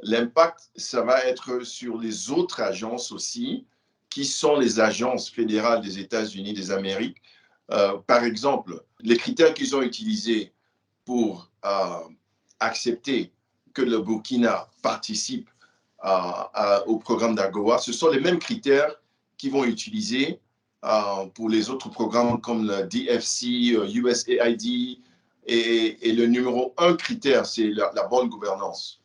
L'impact, ça va être sur les autres agences aussi, qui sont les agences fédérales des États-Unis d'Amérique. Par exemple, les critères qu'ils ont utilisés pour accepter que le Burkina participe au programme d'AGOA, ce sont les mêmes critères qu'ils vont utiliser pour les autres programmes comme le DFC, USAID, et le numéro 1 critère, c'est la bonne gouvernance.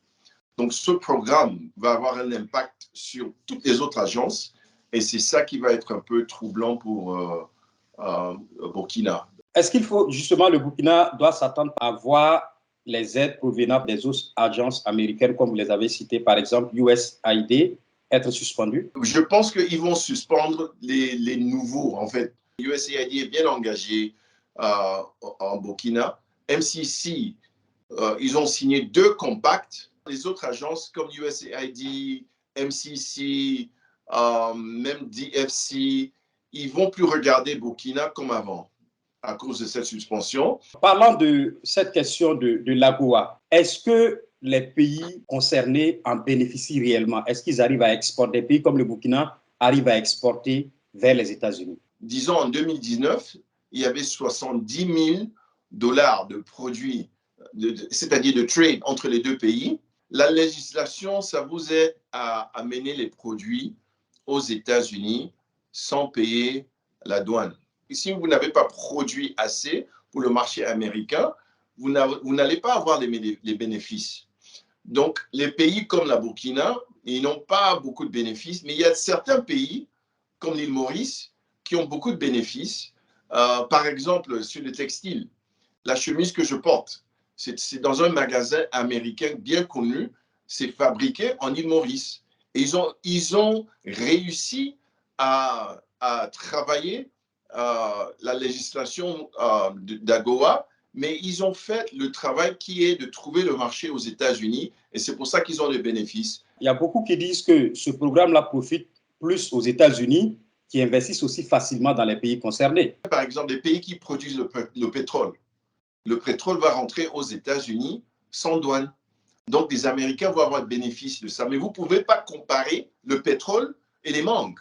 Donc, ce programme va avoir un impact sur toutes les autres agences et c'est ça qui va être un peu troublant pour Burkina. Est-ce qu'il faut, justement, le Burkina doit s'attendre à voir les aides provenant des autres agences américaines, comme vous les avez citées, par exemple USAID, être suspendues? Je pense qu'ils vont suspendre les nouveaux, en fait. USAID est bien engagé en Burkina. MCC, ils ont signé 2 compacts. Les autres agences comme USAID, MCC, même DFC, ils ne vont plus regarder Burkina comme avant à cause de cette suspension. Parlant de cette question de l'AGOA, est-ce que les pays concernés en bénéficient réellement? Est-ce qu'ils arrivent à exporter? Des pays comme le Burkina arrivent à exporter vers les États-Unis? Disons, en 2019, il y avait 70 000 $ de produits, c'est-à-dire de trade entre les 2 pays. La législation, ça vous aide à amener les produits aux États-Unis sans payer la douane. Et si vous n'avez pas produit assez pour le marché américain, vous n'allez pas avoir les bénéfices. Donc, les pays comme la Burkina, ils n'ont pas beaucoup de bénéfices, mais il y a certains pays, comme l'île Maurice, qui ont beaucoup de bénéfices. Par exemple, sur le textile, la chemise que je porte, c'est dans un magasin américain bien connu, c'est fabriqué en île Maurice. Et ils ont réussi à travailler la législation d'AGOA, mais ils ont fait le travail qui est de trouver le marché aux États-Unis et c'est pour ça qu'ils ont des bénéfices. Il y a beaucoup qui disent que ce programme-là profite plus aux États-Unis qui investissent aussi facilement dans les pays concernés. Par exemple, les pays qui produisent le pétrole. Le pétrole va rentrer aux États-Unis sans douane. Donc, les Américains vont avoir le bénéfice de ça. Mais vous ne pouvez pas comparer le pétrole et les mangues.